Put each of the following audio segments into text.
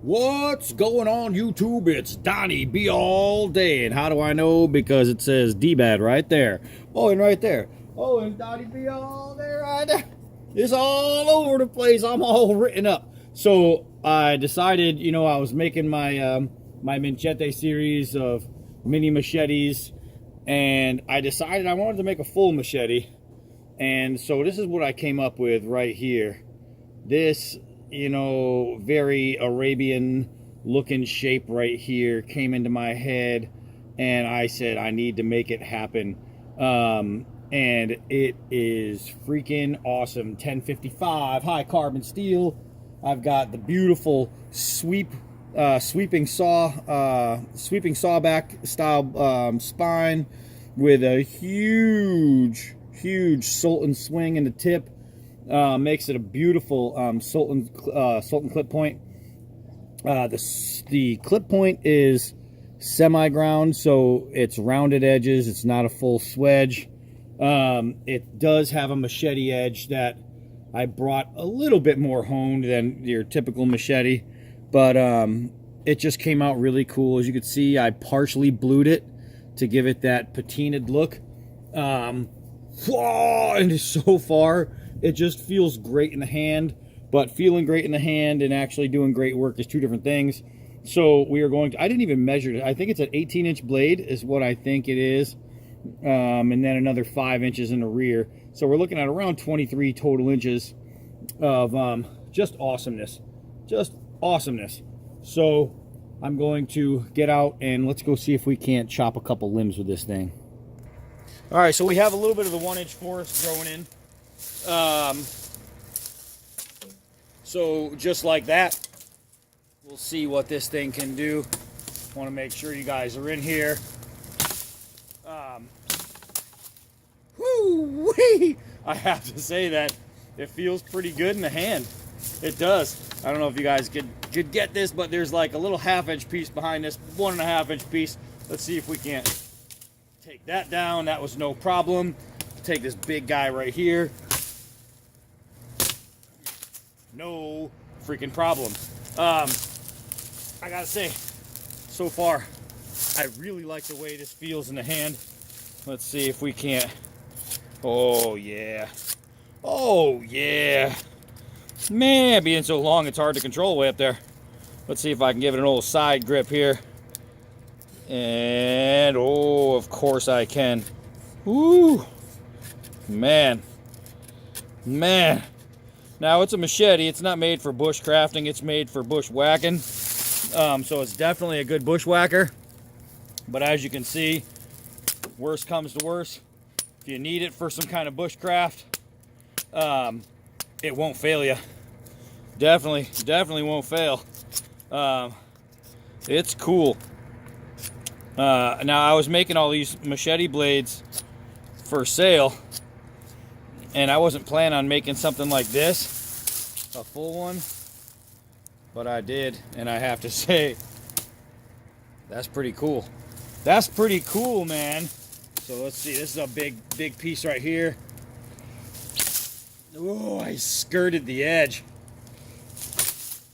What's going on YouTube? It's Donnie B all day. And how do I know? Because it says dbad right there. Oh, and right there. Oh, and Donnie B all day right there. It's all over the place. I'm all written up. So I decided, I was making my my machete series of mini machetes, and I decided I wanted to make a full machete. And so this is what I came up with right here. This very Arabian looking shape right here came into my head, and I said I need to make it happen. And it is freaking awesome. 1055 high carbon steel. I've got the beautiful sweeping sawback style spine with a huge Sultan swing in the tip. Makes it a beautiful Sultan clip point. The clip point is semi-ground, so it's rounded edges. It's not a full swedge. It does have a machete edge that I brought a little bit more honed than your typical machete, but it just came out really cool. As you can see, I partially blued it to give it that patinaed look. And so far, it just feels great in the hand, but feeling great in the hand and actually doing great work is two different things. So we are going to, I didn't even measure it. I think it's an 18-inch blade is what I think it is. And then another 5 inches in the rear. So we're looking at around 23 total inches of just awesomeness. Just awesomeness. So I'm going to get out and let's go see if we can't chop a couple limbs with this thing. All right, so we have a little bit of the 1-inch forest growing in. So just like that, we'll see what this thing can do. Want to make sure you guys are in here. Whoo-wee! I have to say that it feels pretty good in the hand. It does. I don't know if you guys could get this, but there's like a little 1/2-inch piece behind this 1.5-inch piece. Let's see if we can't take that down. That was no problem. Take this big guy right here. No freaking problem. I gotta say, so far, I really like the way this feels in the hand. Let's see if we can't. Oh yeah. Oh yeah. Man, being so long, it's hard to control way up there. Let's see if I can give it an old side grip here. And oh, of course I can. Woo. Man. Now it's a machete. It's not made for bush crafting. It's made for bushwhacking. So it's definitely a good bushwhacker. But as you can see, worst comes to worst, if you need it for some kind of bushcraft, it won't fail you. Definitely won't fail. It's cool. Now I was making all these machete blades for sale, and I wasn't planning on making something like this, a full one, but I did, and I have to say, that's pretty cool. That's pretty cool, man. So let's see, this is a big piece right here. Oh, I skirted the edge.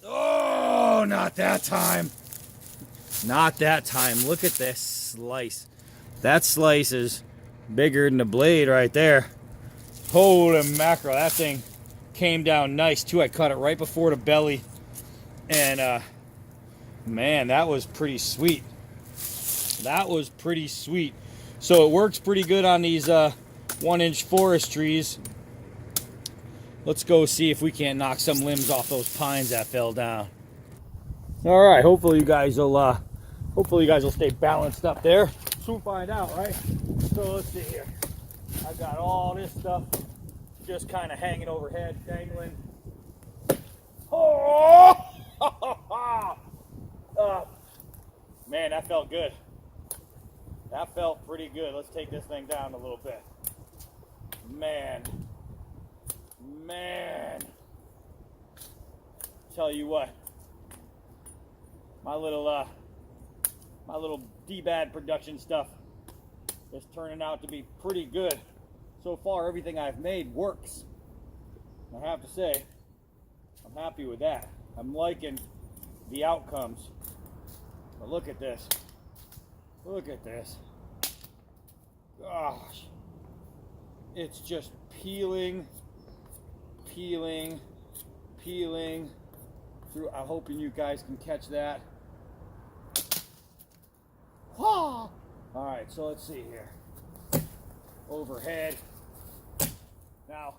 Oh, not that time. Not that time. Look at this slice. That slice is bigger than the blade right there. Holy mackerel, that thing came down nice too. I cut it right before the belly, and man, that was pretty sweet. That was pretty sweet. So it works pretty good on these 1-inch forest trees. Let's go see if we can't knock some limbs off those pines that fell down. All right, hopefully you guys will stay balanced up there. Soon find out, right? So let's see here. I've got all this stuff just kind of hanging overhead, dangling. Oh! Man, that felt good. That felt pretty good. Let's take this thing down a little bit. Man. Tell you what. My little dbad production stuff is turning out to be pretty good. So far, everything I've made works. I have to say, I'm happy with that. I'm liking the outcomes. But look at this. Look at this. Gosh. It's just peeling, peeling, peeling through. I'm hoping you guys can catch that. All right, so let's see here. Overhead. Now,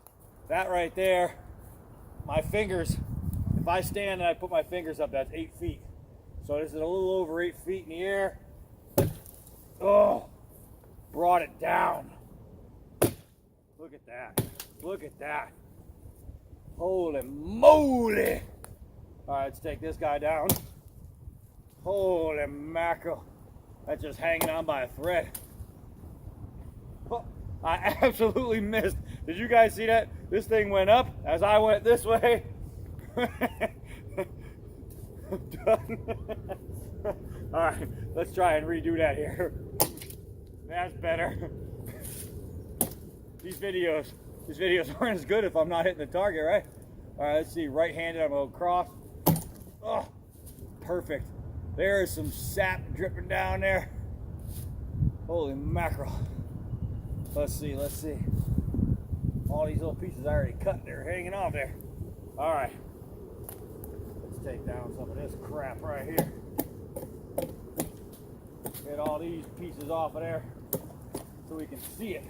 that right there, my fingers, if I stand and I put my fingers up, that's 8 feet. So this is a little over 8 feet in the air. Oh, brought it down. Look at that. Look at that. Holy moly. All right, let's take this guy down. Holy mackerel. That's just hanging on by a thread. Oh, I absolutely missed. Did you guys see that? This thing went up as I went this way. Done. All right, let's try and redo that here. That's better. These videos aren't as good if I'm not hitting the target, right? All right, let's see. Right-handed, I'm going to cross. Oh, perfect. There is some sap dripping down there. Holy mackerel. Let's see, let's see. All these little pieces I already cut, they're hanging off there. All right. Let's take down some of this crap right here. Get all these pieces off of there so we can see it.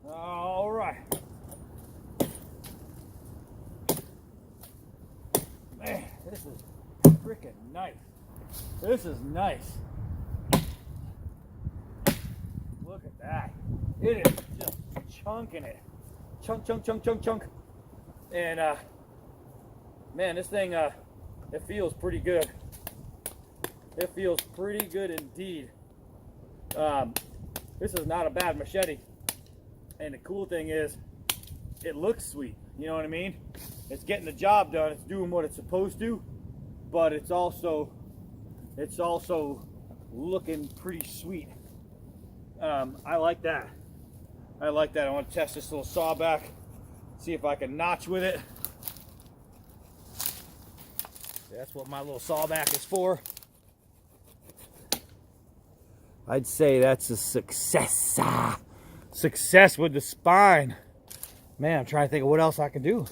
All right. Man, this is freaking nice. This is nice. Look at that. It is just chunking it. Chunk, chunk, chunk, chunk, chunk. And man, this thing it feels pretty good. It feels pretty good indeed. This is not a bad machete. And the cool thing is, it looks sweet. You know what I mean? It's getting the job done. It's doing what it's supposed to, but it's also looking pretty sweet. I like that. I like that. I want to test this little saw back, see if I can notch with it. That's what my little saw back is for. I'd say that's a success. Success with the spine. Man, I'm trying to think of what else I can do.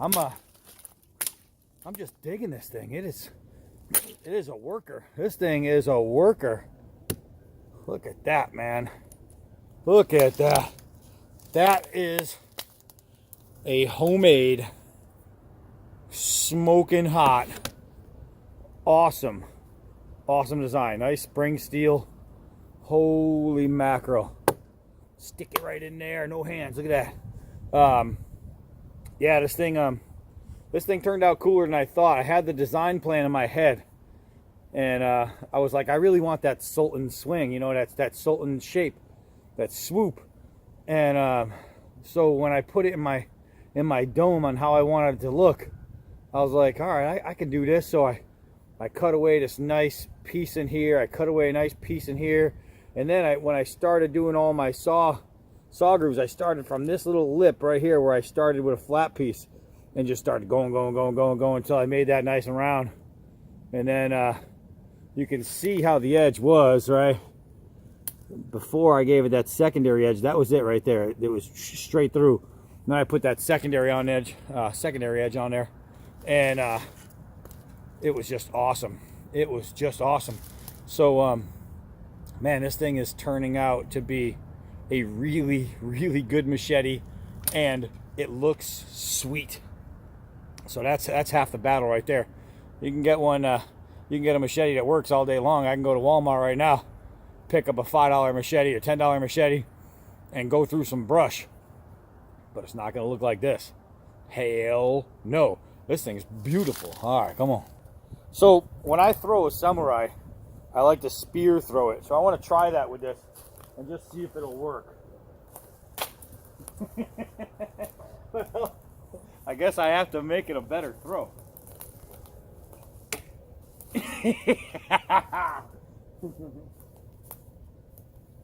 I'm just digging this thing. It is a worker. This thing is a worker. Look at that, man. Look at that. That is a homemade, smoking hot, awesome design. Nice spring steel. Holy mackerel. Stick it right in there. No hands. Look at that. Yeah, this thing turned out cooler than I thought. I had the design plan in my head, and I was like, I really want that Sultan swing. You know, that Sultan shape, that swoop. And so when I put it in my dome on how I wanted it to look, I was like, all right, I can do this. So I cut away this nice piece in here. I cut away a nice piece in here. And then when I started doing all my saw grooves, I started from this little lip right here where I started with a flat piece and just started going until I made that nice and round. And then you can see how the edge was, right? Before I gave it that secondary edge, that was it right there. It was straight through. Then I put that secondary edge on there, and it was just awesome. It was just awesome. So, man, this thing is turning out to be a really, really good machete, and it looks sweet. So that's half the battle right there. You can get one. You can get a machete that works all day long. I can go to Walmart right now, pick up a $5 machete or $10 machete, and go through some brush. But it's not going to look like this. Hell no. This thing's beautiful. All right, come on. So when I throw a samurai, I like to spear throw it. So I want to try that with this and just see if it'll work. I guess I have to make it a better throw.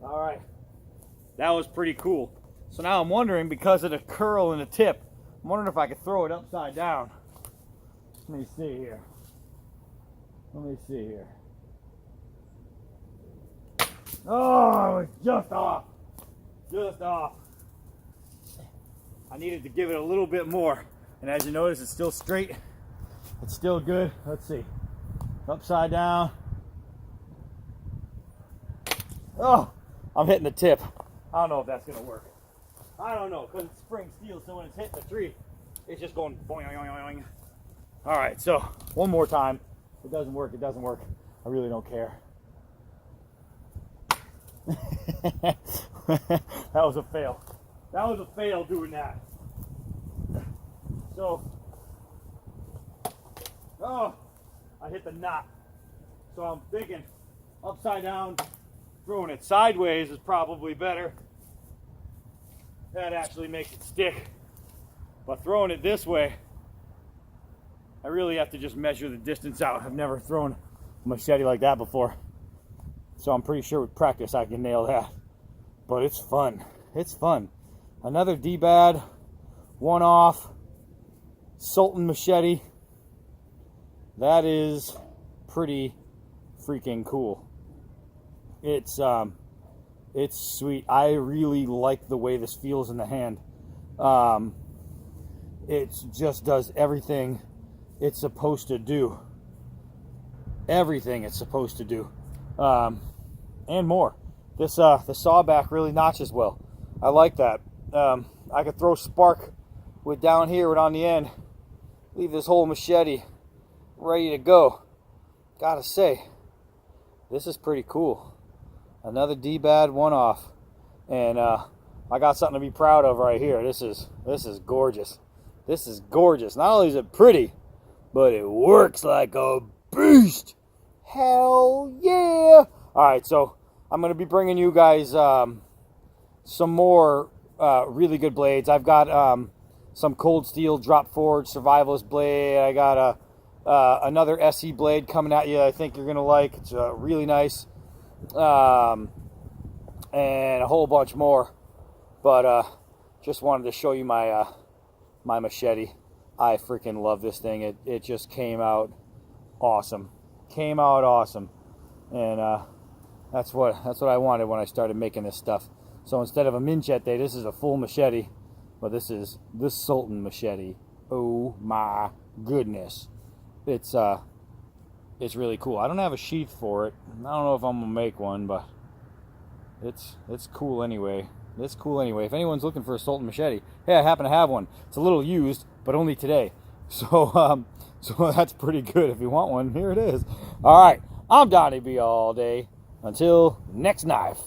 All right. That was pretty cool. So now I'm wondering, because of the curl in the tip, I'm wondering if I could throw it upside down. Let me see here. Let me see here. Oh, it's just off. Just off. I needed to give it a little bit more. And as you notice, it's still straight. It's still good. Let's see. Upside down. Oh, I'm hitting the tip. I don't know if that's going to work. I don't know, because it's spring steel, so when it's hitting the tree, it's just going boing, boing, boing. All right, so one more time. If it doesn't work, it doesn't work. I really don't care. That was a fail. That was a fail doing that. So, oh, I hit the knot. So I'm thinking upside down, throwing it sideways is probably better. That actually makes it stick. But throwing it this way, I really have to just measure the distance out. I've never thrown a machete like that before. So I'm pretty sure with practice I can nail that. But it's fun. It's fun. Another dbad, one-off, Sultan machete. That is pretty freaking cool. It's sweet. I really like the way this feels in the hand. It just does everything it's supposed to do. Everything it's supposed to do. And more. This the sawback really notches well. I like that. I could throw spark with down here, with on the end. Leave this whole machete ready to go. Gotta say, this is pretty cool. Another dbad one-off, and I got something to be proud of right here. This is gorgeous. This is gorgeous. Not only is it pretty, but it works like a beast. Hell yeah! All right, so I'm gonna be bringing you guys some more really good blades. I've got some cold steel drop forward survivalist blade. I got another SE blade coming at you. I think you're gonna like. It's really nice. And a whole bunch more, but just wanted to show you my my machete. I freaking love this thing. It just came out awesome. Came out awesome, and that's what I wanted when I started making this stuff. So instead of a machete, this is a full machete, but this is the Sultan machete. Oh my goodness, it's really cool. I don't have a sheath for it. I don't know if I'm gonna make one, but it's cool anyway. It's cool anyway. If anyone's looking for a Sultan machete, hey, I happen to have one. It's a little used, but only today. So so that's pretty good. If you want one, here it is. All right, I'm Donnie B all day. Until next knife.